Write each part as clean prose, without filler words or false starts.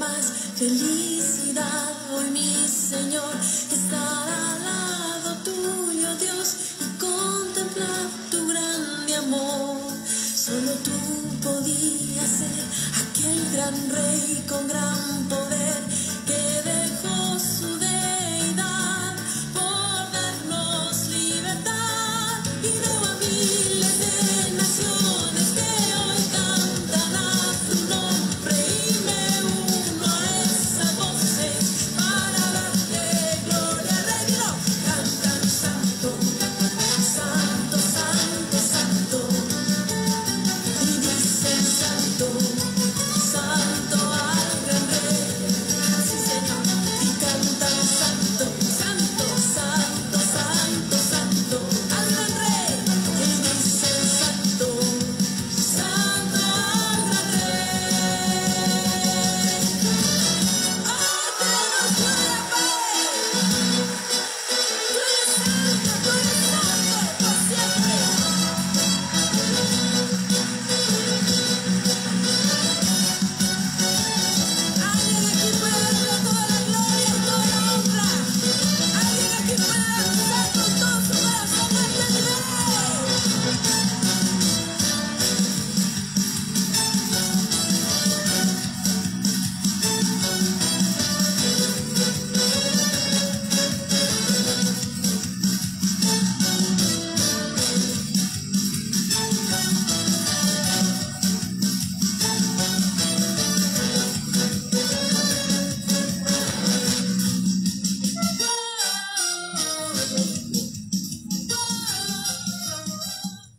más felicidad hoy, mi Señor, estar al lado tuyo, Dios, y contemplar tu grande amor. Solo tú podías ser aquel gran rey con gran poder que dejó su deidad por darnos libertad. Y veo a miles de naciones que hoy cantan a tu nombre y me uno a esas voces para darte gloria, Rey. No, cantan santo, santo, santo, santo. Y dicen santo, santo al gran rey. Sí, Señor. Y cantan santo, santo, santo, santo, santo al gran rey. Y dicen santo, santo al gran rey. ¡Oh, tenemos gloria, Padre! Tú eres santo por siempre. Alguien aquí puede darle toda la gloria y toda la honra. Alguien aquí puede danzar con todo su corazón al Rey.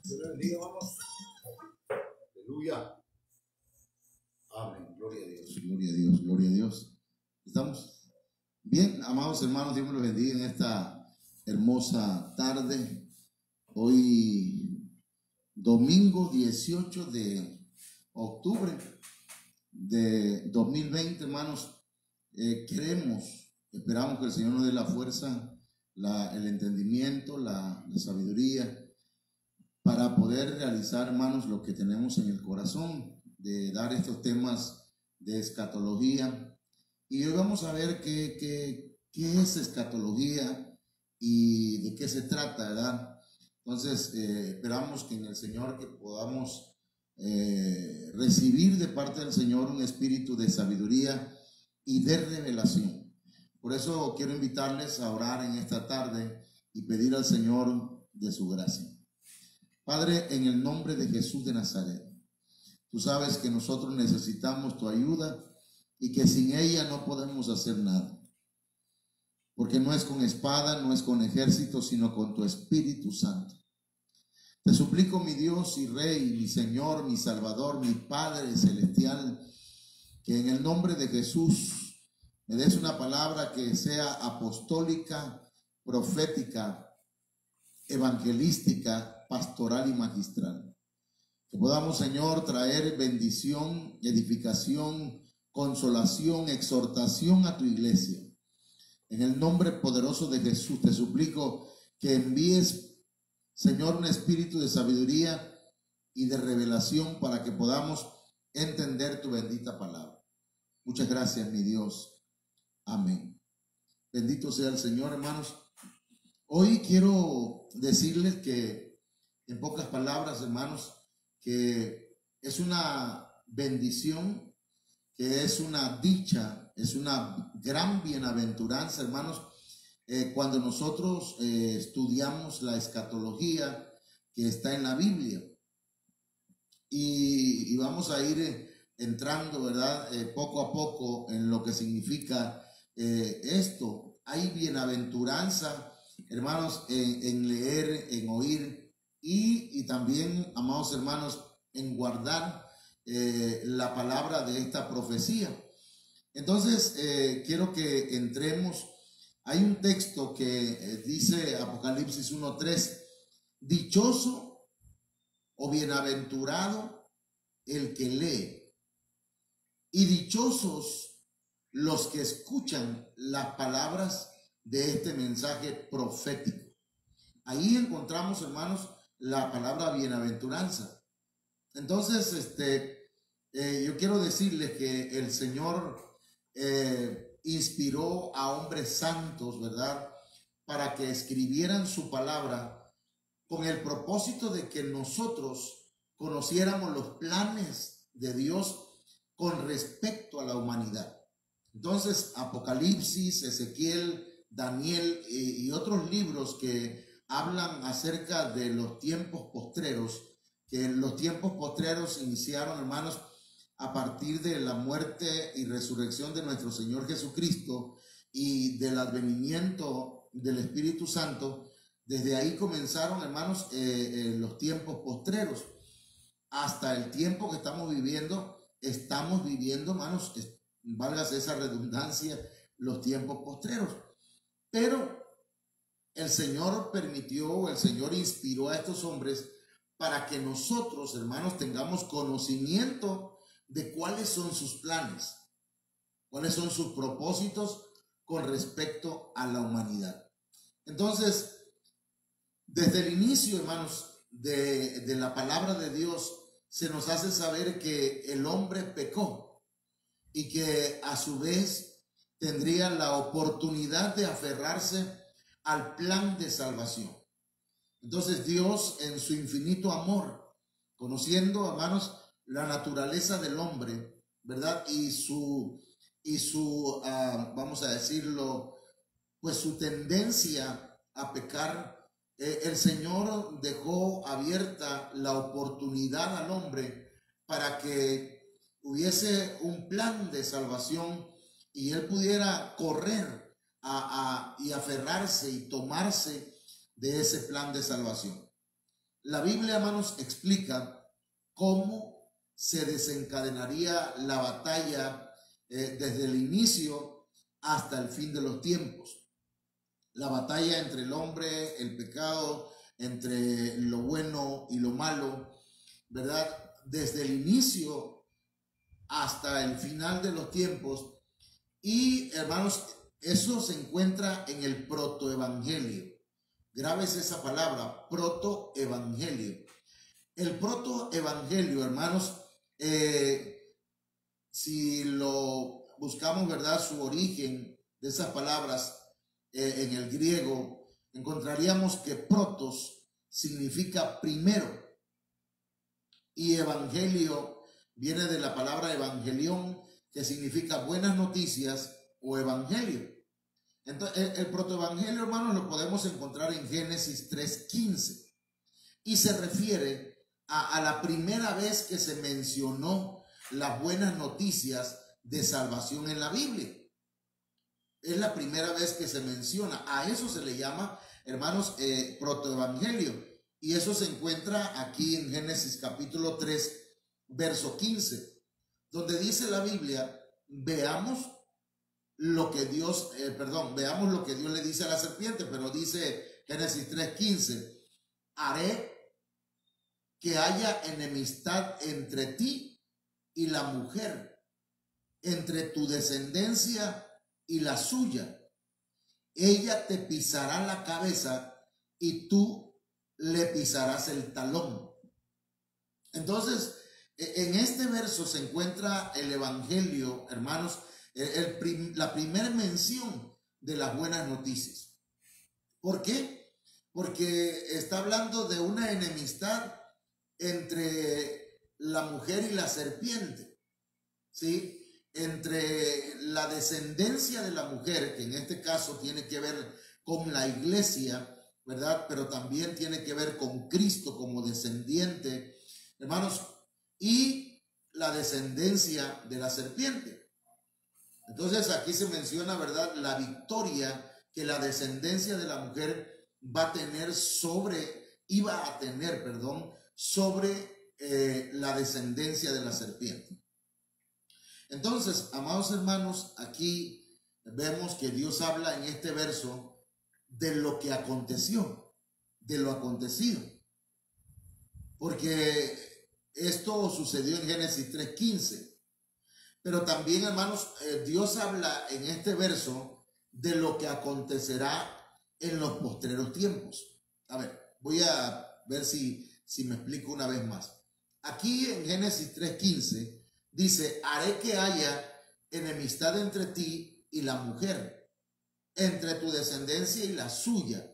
Dios le bendiga, vamos. Aleluya. Amén. Gloria a Dios. Gloria a Dios. Gloria a Dios. ¿Estamos? Bien, amados hermanos, Dios me los bendiga en esta hermosa tarde. Hoy, domingo 18 de octubre de 2020, hermanos. Esperamos que el Señor nos dé la fuerza, el entendimiento, la sabiduría para poder realizar, hermanos, lo que tenemos en el corazón, de dar estos temas de escatología. Y hoy vamos a ver qué es escatología y de qué se trata, ¿verdad? Entonces, esperamos que en el Señor que podamos recibir de parte del Señor un espíritu de sabiduría y de revelación. Por eso quiero invitarles a orar en esta tarde y pedir al Señor de su gracia. Padre, en el nombre de Jesús de Nazaret, tú sabes que nosotros necesitamos tu ayuda y que sin ella no podemos hacer nada. Porque no es con espada, no es con ejército, sino con tu Espíritu Santo. Te suplico, mi Dios y Rey, mi Señor, mi Salvador, mi Padre Celestial, que en el nombre de Jesús me des una palabra que sea apostólica, profética, evangelística, pastoral y magistral. Que podamos, Señor, traer bendición, edificación, consolación, exhortación a tu iglesia. En el nombre poderoso de Jesús te suplico que envíes, Señor, un espíritu de sabiduría y de revelación para que podamos entender tu bendita palabra. Muchas gracias, mi Dios. Amén. Bendito sea el Señor, hermanos. Hoy quiero decirles que, en pocas palabras, hermanos, que es una bendición, que es una dicha, es una gran bienaventuranza, hermanos, cuando nosotros estudiamos la escatología que está en la Biblia. Y vamos a ir entrando, ¿verdad? Poco a poco en lo que significa esto. Hay bienaventuranza, hermanos, en leer, en oír y también, amados hermanos, en guardar la palabra de esta profecía. Entonces, quiero que entremos. Hay un texto que dice Apocalipsis 1:3, dichoso o bienaventurado el que lee, y dichosos los que escuchan las palabras de este mensaje profético. Ahí encontramos, hermanos, la palabra bienaventuranza. Entonces, yo quiero decirles que el Señor inspiró a hombres santos, ¿verdad?, para que escribieran su palabra con el propósito de que nosotros conociéramos los planes de Dios con respecto a la humanidad. Entonces, Apocalipsis, Ezequiel, Daniel y otros libros que hablan acerca de los tiempos postreros, que los tiempos postreros iniciaron, hermanos, a partir de la muerte y resurrección de nuestro Señor Jesucristo y del advenimiento del Espíritu Santo. Desde ahí comenzaron, hermanos, los tiempos postreros. Hasta el tiempo que estamos viviendo, hermanos, válgase esa redundancia, los tiempos postreros. Pero el Señor permitió, el Señor inspiró a estos hombres para que nosotros, hermanos, tengamos conocimiento de cuáles son sus planes, cuáles son sus propósitos con respecto a la humanidad. Entonces, desde el inicio, hermanos, de la palabra de Dios, se nos hace saber que el hombre pecó y que a su vez tendría la oportunidad de aferrarse al plan de salvación. Entonces Dios, en su infinito amor, conociendo, hermanos, la naturaleza del hombre, ¿verdad? Y su vamos a decirlo, pues su tendencia a pecar, el Señor dejó abierta la oportunidad al hombre para que hubiese un plan de salvación y él pudiera correr y aferrarse y tomarse de ese plan de salvación. La Biblia, hermanos, explica cómo se desencadenaría la batalla desde el inicio hasta el fin de los tiempos. La batalla entre el hombre, el pecado, entre lo bueno y lo malo, ¿verdad? Desde el inicio hasta el final de los tiempos. Y, hermanos, eso se encuentra en el protoevangelio. Grábese esa palabra, protoevangelio. El protoevangelio, hermanos, si lo buscamos, ¿verdad?, su origen de esas palabras en el griego, encontraríamos que protos significa primero y evangelio viene de la palabra evangelión, que significa buenas noticias o evangelio. Entonces, el protoevangelio, hermanos, lo podemos encontrar en Génesis 3:15 y se refiere a la primera vez que se mencionó las buenas noticias de salvación en la Biblia. Es la primera vez que se menciona. A eso se le llama, hermanos, protoevangelio. Y eso se encuentra aquí en Génesis capítulo 3, verso 15, donde dice la Biblia, veamos lo que Dios le dice a la serpiente, pero dice Génesis 3:15, haré que haya enemistad entre ti y la mujer, entre tu descendencia y la suya. Ella te pisará la cabeza y tú le pisarás el talón. Entonces, en este verso se encuentra el evangelio, hermanos, la primera mención de las buenas noticias. ¿Por qué? Porque está hablando de una enemistad entre la mujer y la serpiente, ¿sí? Entre la descendencia de la mujer, que en este caso tiene que ver con la iglesia, ¿verdad? Pero también tiene que ver con Cristo como descendiente, hermanos, y la descendencia de la serpiente. Entonces aquí se menciona, ¿verdad?, la victoria que la descendencia de la mujer iba a tener sobre la descendencia de la serpiente. Entonces, amados hermanos, aquí vemos que Dios habla en este verso de lo que aconteció, de lo acontecido. Porque esto sucedió en Génesis 3:15. Pero también, hermanos, Dios habla en este verso de lo que acontecerá en los postreros tiempos. A ver, voy a ver si me explico una vez más. Aquí en Génesis 3:15 dice, haré que haya enemistad entre ti y la mujer, entre tu descendencia y la suya.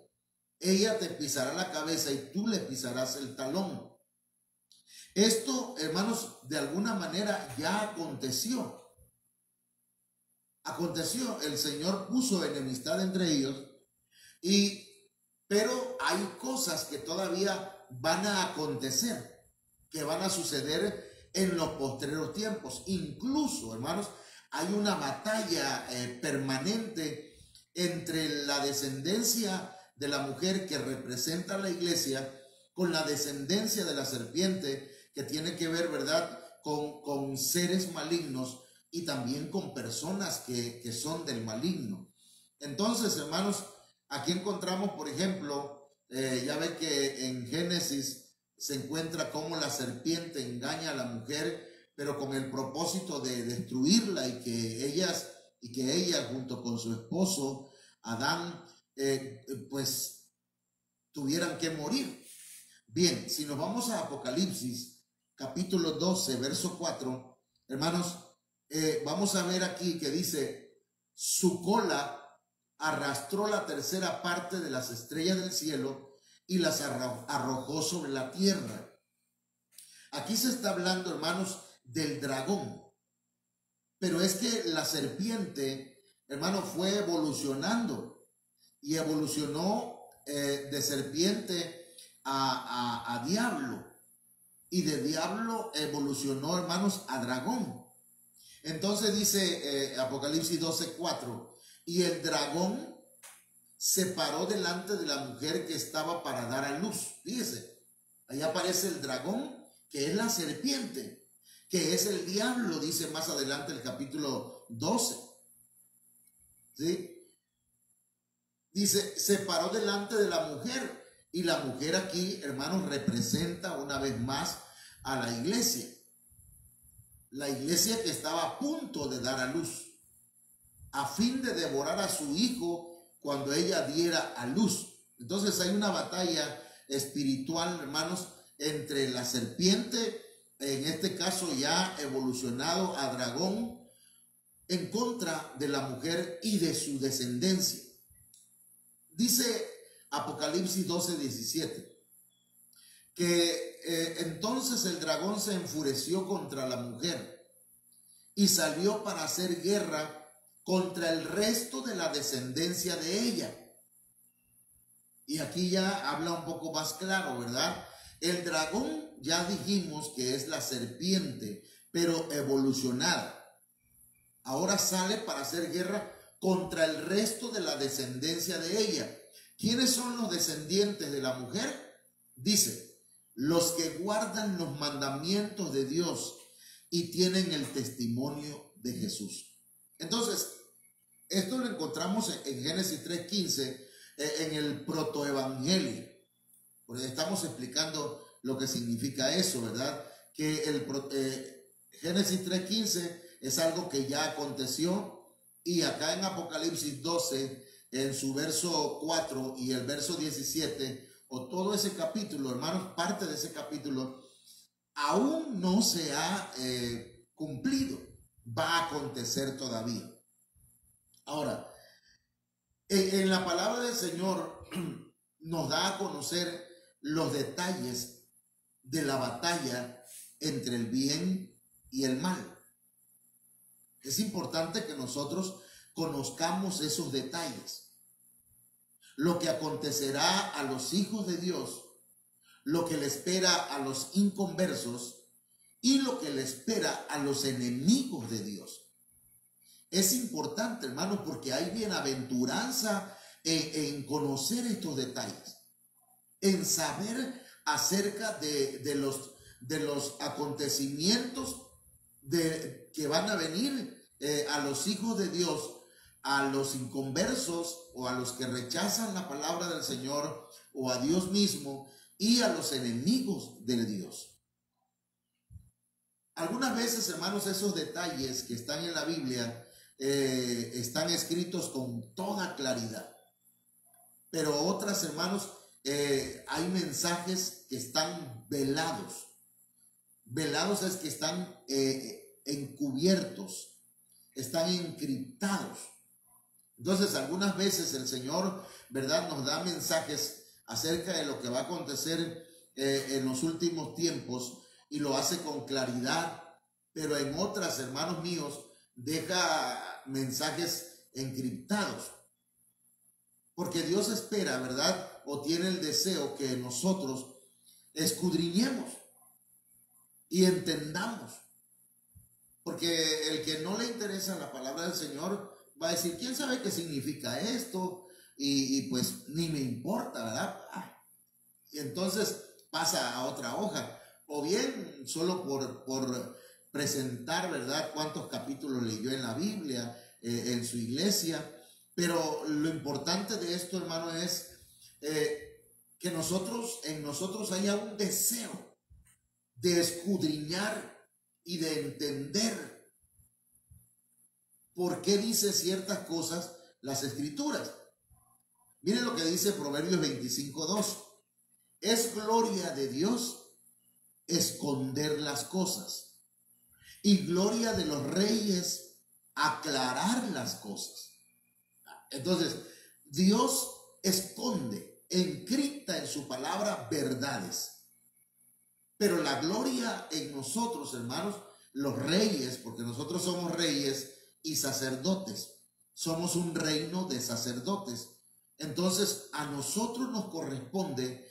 Ella te pisará la cabeza y tú le pisarás el talón. Esto, hermanos, de alguna manera ya aconteció. Aconteció, el Señor puso enemistad entre ellos, pero hay cosas que todavía van a acontecer, que van a suceder en los postreros tiempos. Incluso, hermanos, hay una batalla permanente entre la descendencia de la mujer que representa a la iglesia con la descendencia de la serpiente, que tiene que ver, ¿verdad?, con seres malignos y también con personas que son del maligno. Entonces, hermanos, aquí encontramos, por ejemplo, ya ve que en Génesis se encuentra cómo la serpiente engaña a la mujer, pero con el propósito de destruirla y que ella junto con su esposo Adán, pues tuvieran que morir. Bien, si nos vamos a Apocalipsis, capítulo 12, verso 4, hermanos, vamos a ver aquí que dice: su cola arrastró la tercera parte de las estrellas del cielo y las arrojó sobre la tierra. Aquí se está hablando, hermanos, del dragón. Pero es que la serpiente, hermano, fue evolucionando y evolucionó de serpiente a diablo. Y de diablo evolucionó, hermanos, a dragón. Entonces dice Apocalipsis 12:4, y el dragón se paró delante de la mujer que estaba para dar a luz. Fíjese, ahí aparece el dragón, que es la serpiente, que es el diablo, dice más adelante el capítulo 12. ¿Sí? Dice, se paró delante de la mujer. Y la mujer aquí, hermanos, representa una vez más a la iglesia. La iglesia que estaba a punto de dar a luz, a fin de devorar a su hijo cuando ella diera a luz. Entonces hay una batalla espiritual, hermanos, entre la serpiente, en este caso ya evolucionado a dragón, en contra de la mujer y de su descendencia. Dice Apocalipsis 12:17 que entonces el dragón se enfureció contra la mujer y salió para hacer guerra contra el resto de la descendencia de ella. Y aquí ya habla un poco más claro, ¿verdad? El dragón ya dijimos que es la serpiente, pero evolucionada. Ahora sale para hacer guerra contra el resto de la descendencia de ella. ¿Quiénes son los descendientes de la mujer? Dice, los que guardan los mandamientos de Dios y tienen el testimonio de Jesús. Entonces, esto lo encontramos en Génesis 3:15, en el protoevangelio. Porque estamos explicando lo que significa eso, ¿verdad? Que Génesis 3:15 es algo que ya aconteció, y acá en Apocalipsis 12, en su verso 4 y el verso 17, o todo ese capítulo, hermanos, parte de ese capítulo, aún no se ha cumplido, va a acontecer todavía. Ahora, en la palabra del Señor nos da a conocer los detalles de la batalla entre el bien y el mal. Es importante que nosotros conozcamos esos detalles. Lo que acontecerá a los hijos de Dios, lo que le espera a los inconversos y lo que le espera a los enemigos de Dios. Es importante, hermano, porque hay bienaventuranza en conocer estos detalles, en saber acerca de los acontecimientos que van a venir a los hijos de Dios, a los inconversos o a los que rechazan la palabra del Señor o a Dios mismo, y a los enemigos de Dios. Algunas veces, hermanos, esos detalles que están en la Biblia están escritos con toda claridad, pero otras, hermanos, hay mensajes que están velados. Velados es que están encubiertos, están encriptados. Entonces, algunas veces el Señor, ¿verdad?, nos da mensajes acerca de lo que va a acontecer en los últimos tiempos y lo hace con claridad, pero en otras, hermanos míos, deja mensajes encriptados. Porque Dios espera, ¿verdad?, o tiene el deseo que nosotros escudriñemos y entendamos. Porque el que no le interesa la palabra del Señor va a decir, ¿quién sabe qué significa esto? Y pues ni me importa, ¿verdad? Y entonces pasa a otra hoja. O bien solo por presentar, ¿verdad?, cuántos capítulos leyó en la Biblia, en su iglesia. Pero lo importante de esto, hermano, es que en nosotros haya un deseo de escudriñar y de entender por qué dice ciertas cosas las Escrituras. Miren lo que dice Proverbios 25:2. Es gloria de Dios esconder las cosas y gloria de los reyes aclarar las cosas. Entonces, Dios esconde, encripta en su palabra verdades. Pero la gloria en nosotros, hermanos, los reyes, porque nosotros somos reyes y sacerdotes, somos un reino de sacerdotes. Entonces, a nosotros nos corresponde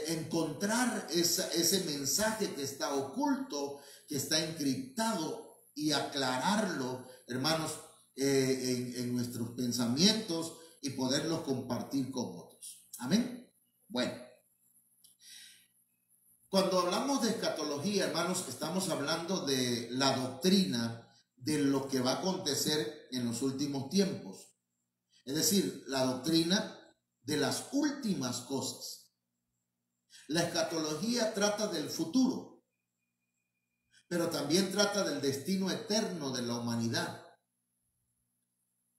encontrar ese mensaje que está oculto, que está encriptado, y aclararlo, hermanos, en nuestros pensamientos y poderlos compartir con otros. Amén. Bueno, cuando hablamos de escatología, hermanos, estamos hablando de la doctrina de lo que va a acontecer en los últimos tiempos. Es decir, la doctrina de las últimas cosas. La escatología trata del futuro, pero también trata del destino eterno de la humanidad.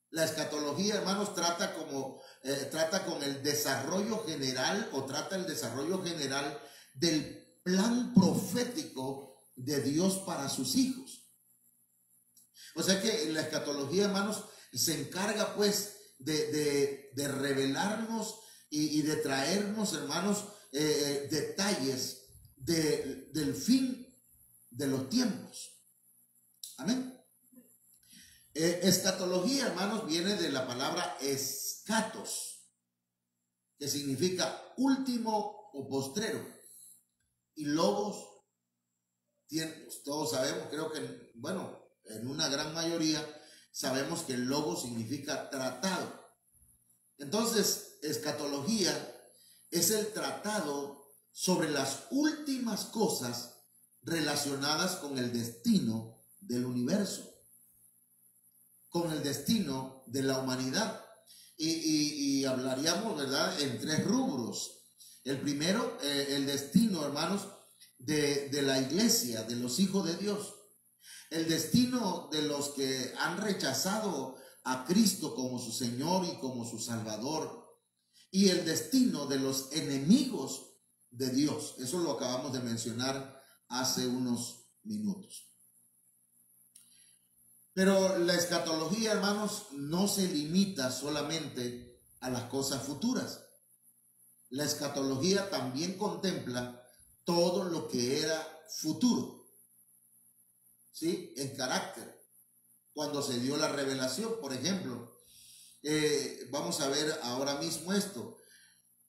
La escatología, hermanos, trata con el desarrollo general, o trata el desarrollo general del plan profético de Dios para sus hijos. O sea que la escatología, hermanos, se encarga pues de revelarnos y de traernos, hermanos, detalles del fin de los tiempos. Amén. Escatología, hermanos, viene de la palabra escatos, que significa último o postrero. Y logos, todos sabemos, creo que, bueno, en una gran mayoría sabemos que el logo significa tratado. Entonces, escatología es el tratado sobre las últimas cosas relacionadas con el destino del universo, con el destino de la humanidad. Y hablaríamos, ¿verdad?, en tres rubros. El primero, el destino, hermanos, de la iglesia, de los hijos de Dios. El destino de los que han rechazado a Cristo como su Señor y como su Salvador. Y el destino de los enemigos de Dios. Eso lo acabamos de mencionar hace unos minutos. Pero la escatología, hermanos, no se limita solamente a las cosas futuras. La escatología también contempla todo lo que era futuro, ¿sí?, en carácter. Cuando se dio la revelación, por ejemplo, vamos a ver ahora mismo esto,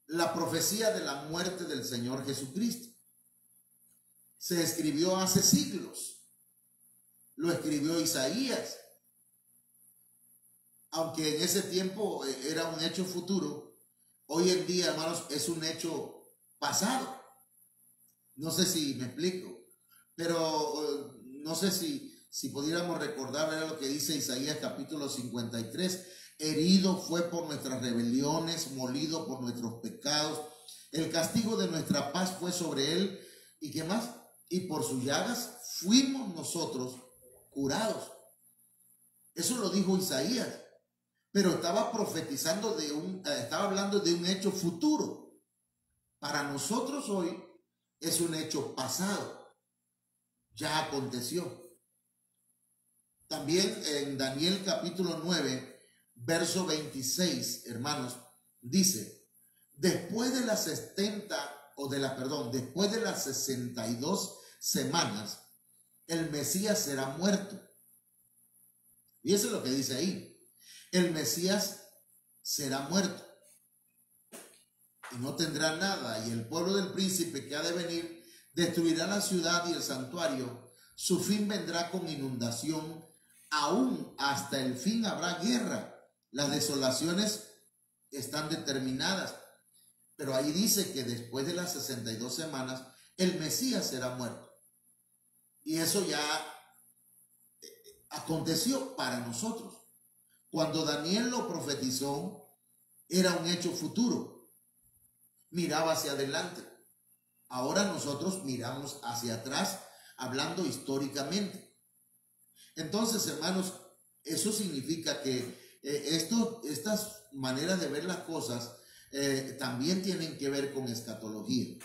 la profecía de la muerte del Señor Jesucristo. Se escribió hace siglos, lo escribió Isaías, aunque en ese tiempo era un hecho futuro. Hoy en día, hermanos, es un hecho pasado. No sé si me explico, pero no sé si pudiéramos recordar, era lo que dice Isaías capítulo 53. Herido fue por nuestras rebeliones, molido por nuestros pecados. El castigo de nuestra paz fue sobre él. ¿Y qué más? Y por sus llagas fuimos nosotros curados. Eso lo dijo Isaías. Pero estaba profetizando estaba hablando de un hecho futuro. Para nosotros hoy es un hecho pasado. Ya aconteció. También en Daniel capítulo 9, verso 26, hermanos, dice, después de las 62 semanas, el Mesías será muerto. Y eso es lo que dice ahí. El Mesías será muerto y no tendrá nada, y el pueblo del príncipe que ha de venir destruirá la ciudad y el santuario. Su fin vendrá con inundación, aún hasta el fin habrá guerra. Las desolaciones están determinadas, pero ahí dice que después de las 62 semanas el Mesías será muerto. Y eso ya aconteció para nosotros. Cuando Daniel lo profetizó, era un hecho futuro. Miraba hacia adelante. Ahora nosotros miramos hacia atrás, hablando históricamente. Entonces, hermanos, eso significa que estas maneras de ver las cosas también tienen que ver con escatología.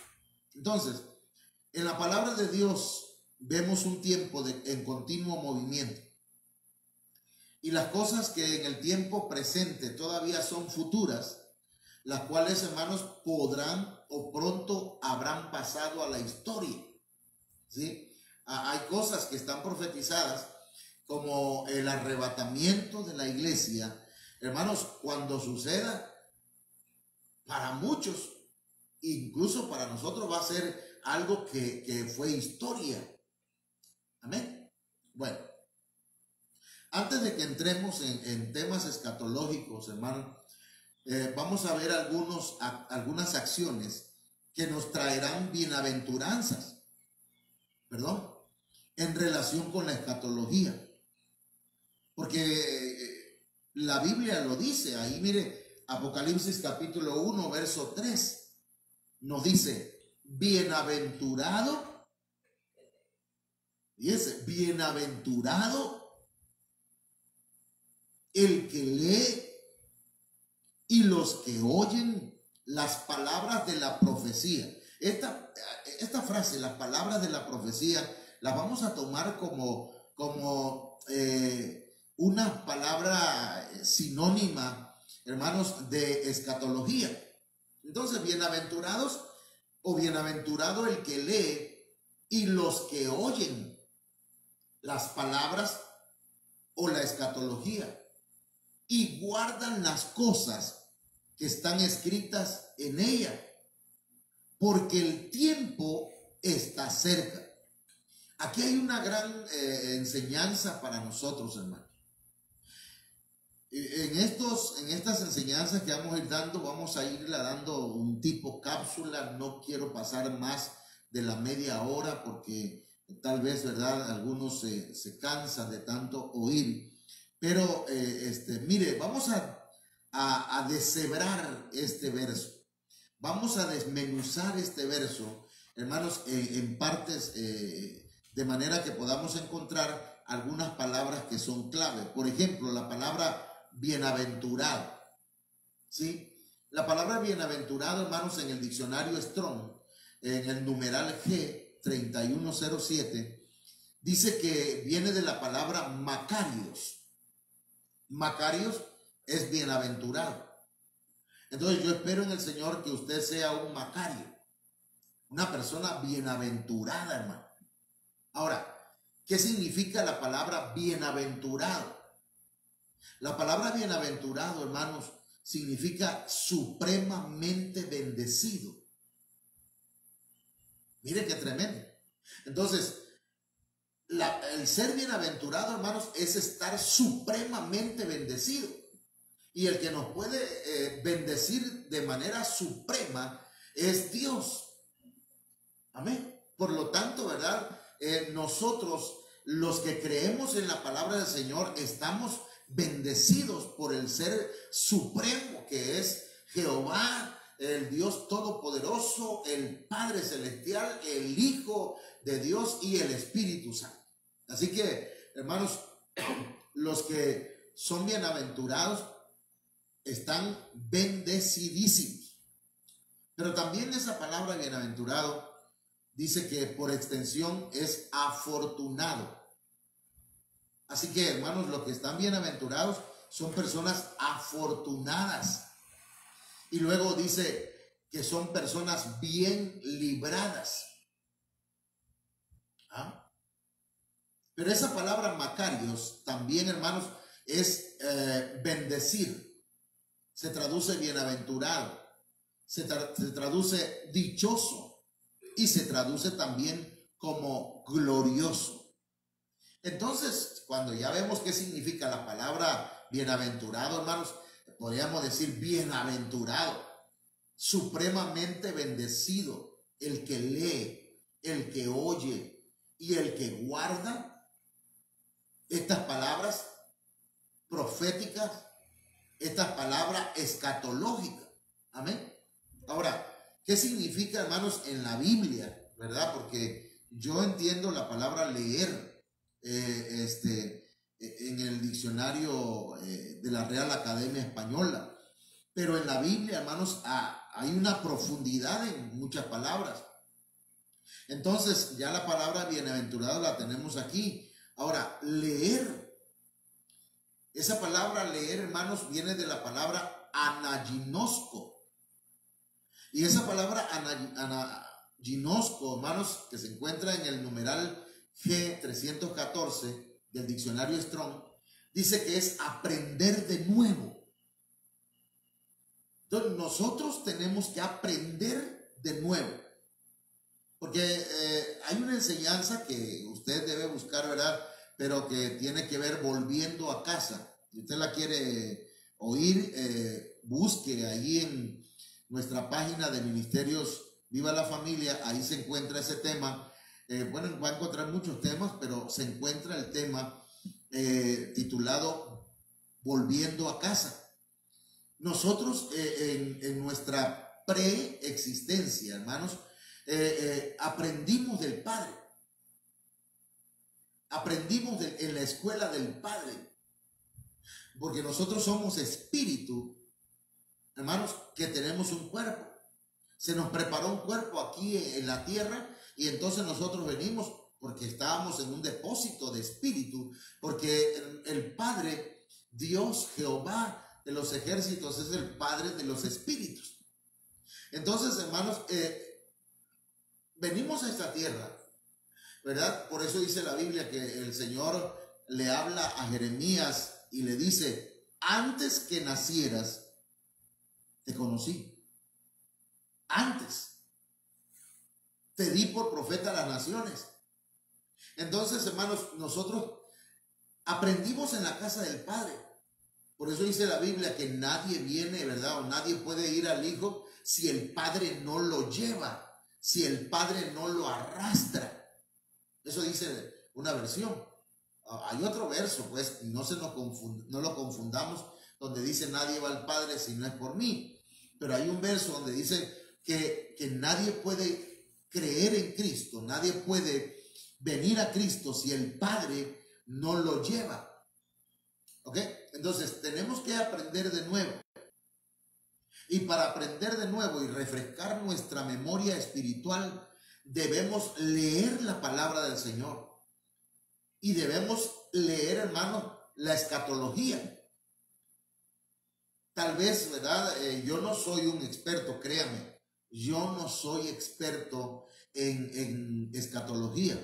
Entonces, en la palabra de Dios vemos un tiempo en continuo movimiento. Y las cosas que en el tiempo presente todavía son futuras, las cuales, hermanos, podrán o pronto habrán pasado a la historia. ¿Sí? Hay cosas que están profetizadas, como el arrebatamiento de la iglesia. Hermanos, cuando suceda, para muchos, incluso para nosotros, va a ser algo que fue historia. Amén. Bueno, antes de que entremos en temas escatológicos, hermanos, vamos a ver algunas acciones que nos traerán bienaventuranzas, en relación con la escatología. Porque la Biblia lo dice ahí, mire, Apocalipsis capítulo 1, verso 3, nos dice, bienaventurado, y es bienaventurado el que lee y los que oyen las palabras de la profecía. Esta frase, las palabras de la profecía, las vamos a tomar como una palabra sinónima, hermanos, de escatología. Entonces, bienaventurados o bienaventurado el que lee y los que oyen las palabras o la escatología y guardan las cosas que están escritas en ella, porque el tiempo está cerca. Aquí hay una gran enseñanza para nosotros, hermanos. En estas enseñanzas que vamos a ir dando, vamos a irla dando un tipo cápsula. No quiero pasar más de la media hora porque tal vez, ¿verdad?, algunos se cansan de tanto oír. Pero, mire, vamos a deshebrar este verso. Vamos a desmenuzar este verso, hermanos, en partes, de manera que podamos encontrar algunas palabras que son clave. Por ejemplo, la palabra bienaventurado, ¿sí? La palabra bienaventurado, hermanos, en el diccionario Strong, en el numeral G 3107, dice que viene de la palabra Macarios. Macarios es bienaventurado. Entonces yo espero en el Señor que usted sea un Macario, una persona bienaventurada, hermano. Ahora, ¿qué significa la palabra bienaventurado? La palabra bienaventurado, hermanos, significa supremamente bendecido. Mire qué tremendo. Entonces, el ser bienaventurado, hermanos, es estar supremamente bendecido. Y el que nos puede bendecir de manera suprema es Dios. Amén. Por lo tanto, ¿verdad? Nosotros, los que creemos en la palabra del Señor, estamos bendecidos por el ser supremo que es Jehová, el Dios todopoderoso, el Padre celestial, el Hijo de Dios y el Espíritu Santo. Así que, hermanos, los que son bienaventurados están bendecidísimos. Pero también esa palabra bienaventurado dice que por extensión es afortunado. Así que, hermanos, los que están bienaventurados son personas afortunadas. Y luego dice que son personas bien libradas. ¿Ah? Pero esa palabra Macarios también, hermanos, es bendecir. Se traduce bienaventurado, se traduce dichoso y se traduce también como glorioso. Entonces, cuando ya vemos qué significa la palabra bienaventurado, hermanos, podríamos decir bienaventurado, supremamente bendecido, el que lee, el que oye y el que guarda estas palabras proféticas, estas palabras escatológicas. Amén. Ahora, ¿qué significa, hermanos, en la Biblia? ¿Verdad? Porque yo entiendo la palabra leer en el diccionario de la Real Academia Española. Pero en la Biblia, hermanos, hay una profundidad en muchas palabras. Entonces, ya la palabra bienaventurado la tenemos aquí. Ahora, leer. Esa palabra leer, hermanos, viene de la palabra anaginosco. Y esa palabra anaginosco, hermanos, que se encuentra en el numeral G314 del diccionario Strong, dice que es aprender de nuevo. Entonces, nosotros tenemos que aprender de nuevo. Porque hay una enseñanza que usted debe buscar, ¿verdad? Pero que tiene que ver volviendo a casa. Si usted la quiere oír, busque ahí en nuestra página de Ministerios Viva la Familia. Ahí se encuentra ese tema. Bueno, va a encontrar muchos temas, pero se encuentra el tema titulado Volviendo a casa. Nosotros en nuestra preexistencia, hermanos, aprendimos del Padre. Aprendimos en la escuela del Padre. Porque nosotros somos espíritu, hermanos, que tenemos un cuerpo. Se nos preparó un cuerpo aquí en la tierra y entonces nosotros venimos porque estábamos en un depósito de espíritu. Porque el Padre, Dios, Jehová de los ejércitos, es el Padre de los espíritus. Entonces, hermanos, venimos a esta tierra, ¿verdad? Por eso dice la Biblia que el Señor le habla a Jeremías y le dice: antes que nacieras, te conocí. Antes te di por profeta a las naciones. Entonces, hermanos, nosotros aprendimos en la casa del Padre. Por eso dice la Biblia que nadie viene, ¿verdad? O nadie puede ir al Hijo si el Padre no lo lleva, si el Padre no lo arrastra. Eso dice una versión. Hay otro verso, pues, no lo confundamos, donde dice: nadie va al Padre si no es por mí. Pero hay un verso donde dice que nadie puede creer en Cristo, nadie puede venir a Cristo si el Padre no lo lleva. ¿Ok? Entonces tenemos que aprender de nuevo. Y para aprender de nuevo y refrescar nuestra memoria espiritual, debemos leer la palabra del Señor. Y debemos leer, hermanos, la escatología. Tal vez, ¿verdad? Yo no soy un experto, créame. Yo no soy experto en escatología.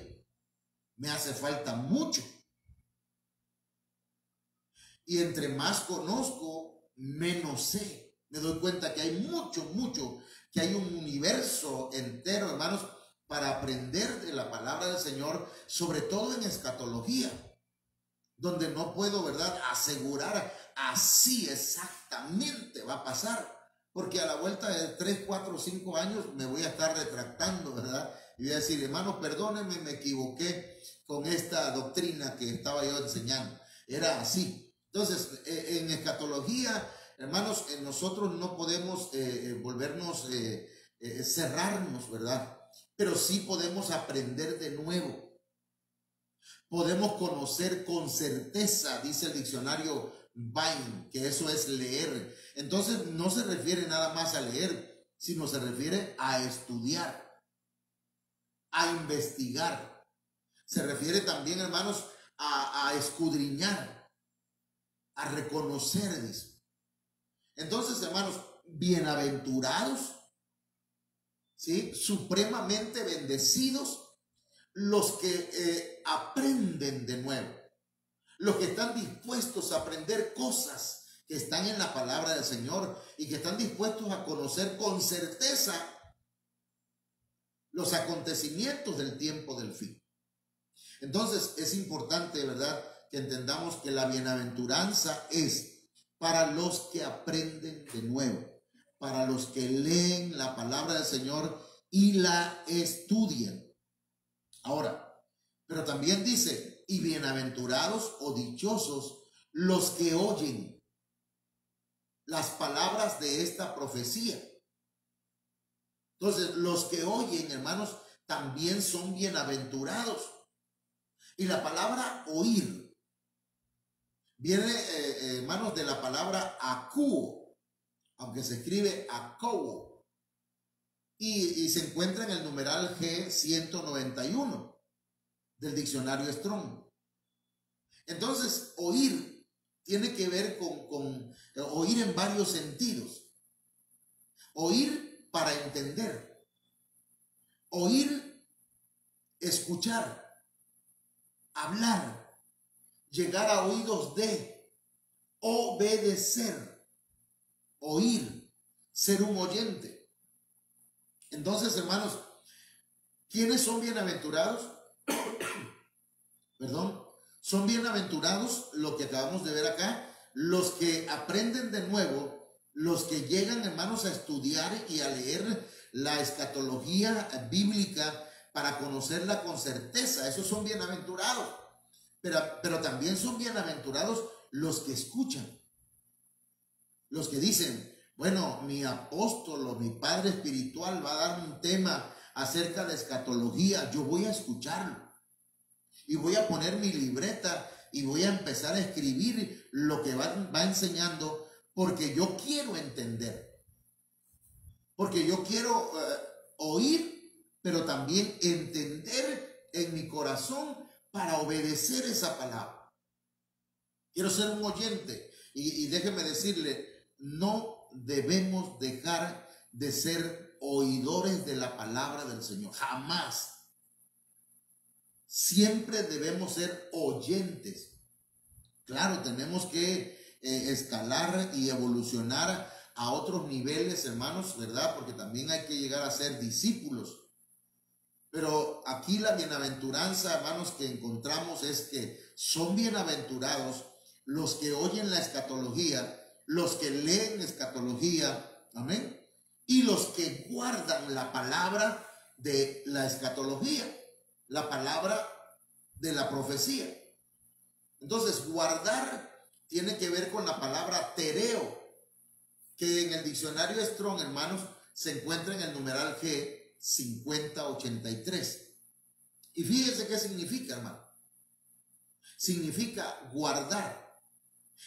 Me hace falta mucho. Y entre más conozco, menos sé. Me doy cuenta que hay mucho, que hay un universo entero, hermanos, para aprender de la palabra del Señor, sobre todo en escatología, donde no puedo, ¿verdad?, asegurar así exactamente va a pasar, porque a la vuelta de 3, 4, 5 años me voy a estar retractando, ¿verdad? Y voy a decir: hermano, perdónenme, me equivoqué con esta doctrina que estaba yo enseñando. Era así. Entonces, en escatología, hermanos, nosotros no podemos volvernos, cerrarnos, ¿verdad? Pero sí podemos aprender de nuevo. Podemos conocer con certeza, dice el diccionario Vine, que eso es leer. Entonces, no se refiere nada más a leer, sino se refiere a estudiar, a investigar. Se refiere también, hermanos, a escudriñar, a reconocer, dice. Entonces, hermanos, bienaventurados, ¿sí? Supremamente bendecidos los que aprenden de nuevo, los que están dispuestos a aprender cosas que están en la palabra del Señor y que están dispuestos a conocer con certeza los acontecimientos del tiempo del fin. Entonces es importante, ¿verdad?, que entendamos que la bienaventuranza es para los que aprenden de nuevo, para los que leen la palabra del Señor y la estudian. Ahora, pero también dice, y bienaventurados o dichosos los que oyen las palabras de esta profecía. Entonces, los que oyen, hermanos, también son bienaventurados. Y la palabra oír viene, hermanos, de la palabra akuo, aunque se escribe akouo, y se encuentra en el numeral G191 del diccionario Strong. Entonces, oír tiene que ver con oír en varios sentidos. Oír para entender. Oír, escuchar, hablar, llegar a oídos de, obedecer, oír, ser un oyente. Entonces, hermanos, ¿quiénes son bienaventurados? Perdón. Son bienaventurados, lo que acabamos de ver acá, los que aprenden de nuevo, los que llegan, hermanos, a estudiar y a leer la escatología bíblica para conocerla con certeza. Esos son bienaventurados. Pero también son bienaventurados los que escuchan, los que dicen, bueno, mi apóstol o mi padre espiritual va a dar un tema acerca de escatología, yo voy a escucharlo. Y voy a poner mi libreta y voy a empezar a escribir lo que va enseñando, porque yo quiero entender. Porque yo quiero oír, pero también entender en mi corazón para obedecer esa palabra. Quiero ser un oyente. Y déjeme decirle, no debemos dejar de ser oidores de la palabra del Señor. Jamás. Siempre debemos ser oyentes. Claro, tenemos que escalar y evolucionar a otros niveles, hermanos, ¿verdad? Porque también hay que llegar a ser discípulos. Pero aquí la bienaventuranza, hermanos, que encontramos es que son bienaventurados los que oyen la escatología, los que leen escatología, amén, y los que guardan la palabra de la escatología, la palabra de la profecía. Entonces, guardar tiene que ver con la palabra tereo, que en el diccionario Strong, hermanos, se encuentra en el numeral G5083. Y fíjense qué significa, hermano. Significa guardar.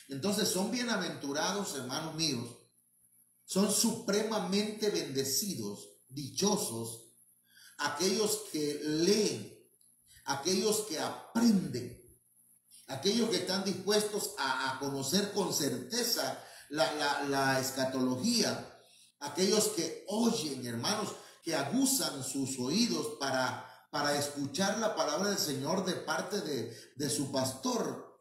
Entonces, son bienaventurados, hermanos míos, son supremamente bendecidos, dichosos, aquellos que leen, aquellos que aprenden, aquellos que están dispuestos a conocer con certeza la escatología, aquellos que oyen, hermanos, que aguzan sus oídos para escuchar la palabra del Señor de parte de su pastor.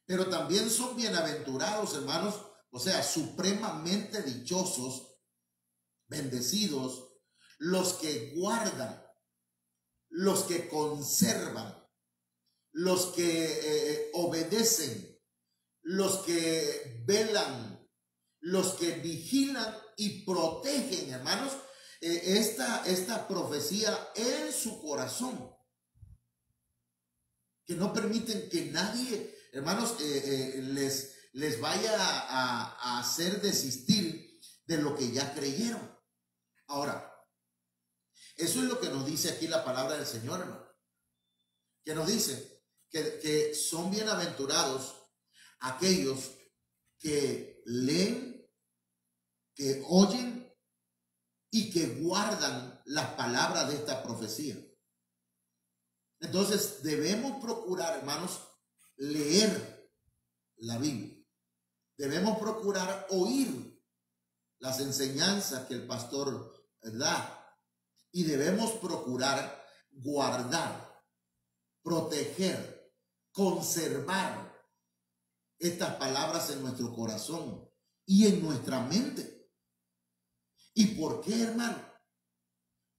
Pero también son bienaventurados, hermanos, o sea, supremamente dichosos, bendecidos, los que guardan, los que conservan, los que obedecen, los que velan, los que vigilan y protegen, hermanos, esta profecía en su corazón, que no permiten que nadie, hermanos, les vaya a hacer desistir de lo que ya creyeron. Ahora, eso es lo que nos dice aquí la palabra del Señor, hermano. Que nos dice que son bienaventurados aquellos que leen, que oyen y que guardan las palabras de esta profecía. Entonces debemos procurar, hermanos, leer la Biblia. Debemos procurar oír las enseñanzas que el pastor da. Y debemos procurar guardar, proteger, conservar estas palabras en nuestro corazón y en nuestra mente. ¿Y por qué, hermano?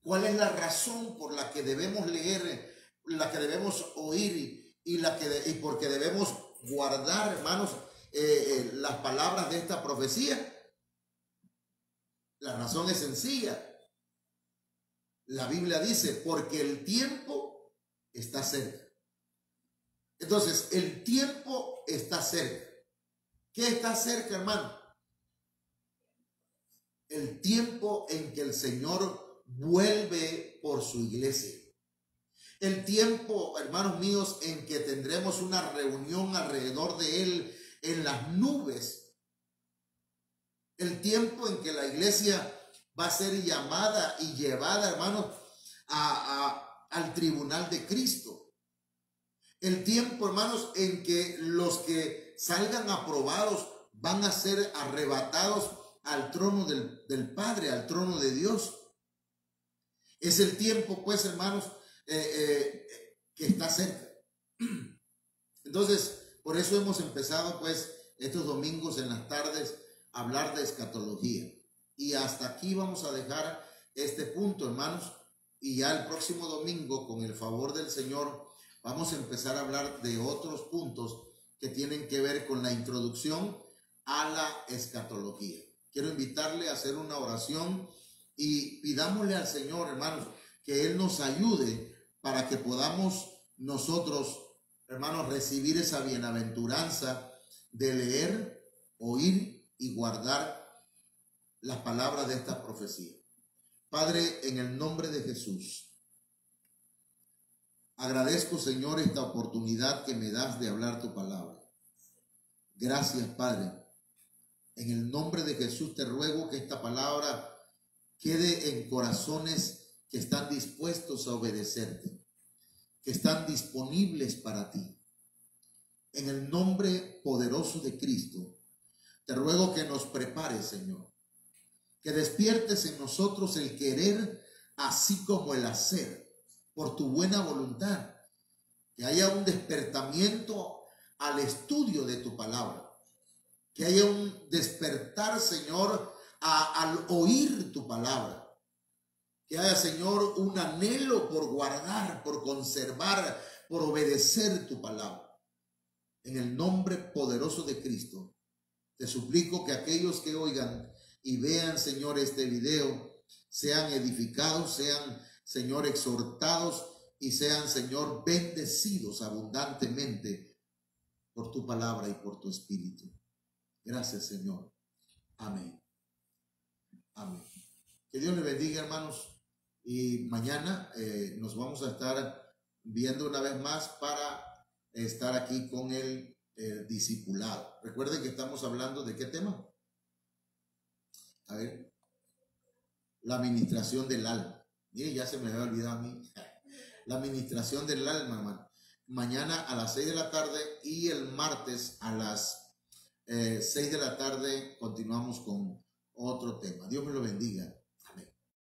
¿Cuál es la razón por la que debemos leer, la que debemos oír y por qué debemos guardar, hermanos, las palabras de esta profecía? La razón es sencilla. La Biblia dice, porque el tiempo está cerca. Entonces, el tiempo está cerca. ¿Qué está cerca, hermano? El tiempo en que el Señor vuelve por su iglesia. El tiempo, hermanos míos, en que tendremos una reunión alrededor de Él en las nubes. El tiempo en que la iglesia va a ser llamada y llevada, hermanos, al tribunal de Cristo. El tiempo, hermanos, en que los que salgan aprobados van a ser arrebatados al trono del Padre, al trono de Dios. Es el tiempo, pues, hermanos, que está cerca. Entonces, por eso hemos empezado, pues, estos domingos en las tardes a hablar de escatología. Y hasta aquí vamos a dejar este punto, hermanos. Y ya el próximo domingo, con el favor del Señor, vamos a empezar a hablar de otros puntos que tienen que ver con la introducción a la escatología. Quiero invitarle a hacer una oración y pidámosle al Señor, hermanos, que Él nos ayude para que podamos nosotros, hermanos, recibir esa bienaventuranza de leer, oír y guardar las palabras de esta profecía. Padre, en el nombre de Jesús, agradezco, Señor, esta oportunidad que me das de hablar tu palabra. Gracias, Padre. En el nombre de Jesús te ruego que esta palabra quede en corazones que están dispuestos a obedecerte, que están disponibles para ti. En el nombre poderoso de Cristo, te ruego que nos prepares, Señor, que despiertes en nosotros el querer, así como el hacer, por tu buena voluntad, que haya un despertamiento al estudio de tu palabra, que haya un despertar, Señor, al oír tu palabra, que haya, Señor, un anhelo por guardar, por conservar, por obedecer tu palabra. En el nombre poderoso de Cristo, te suplico que aquellos que oigan y vean, Señor, este video, sean edificados, sean, Señor, exhortados y sean, Señor, bendecidos abundantemente por tu palabra y por tu espíritu. Gracias, Señor. Amén. Amén. Que Dios les bendiga, hermanos. Y mañana nos vamos a estar viendo una vez más para estar aquí con el discipulado. Recuerden que estamos hablando de qué tema. A ver, la administración del alma. Mire, ya se me había olvidado a mí. La administración del alma, hermano. Mañana a las 6 de la tarde y el martes a las 6 de la tarde continuamos con otro tema. Dios me lo bendiga.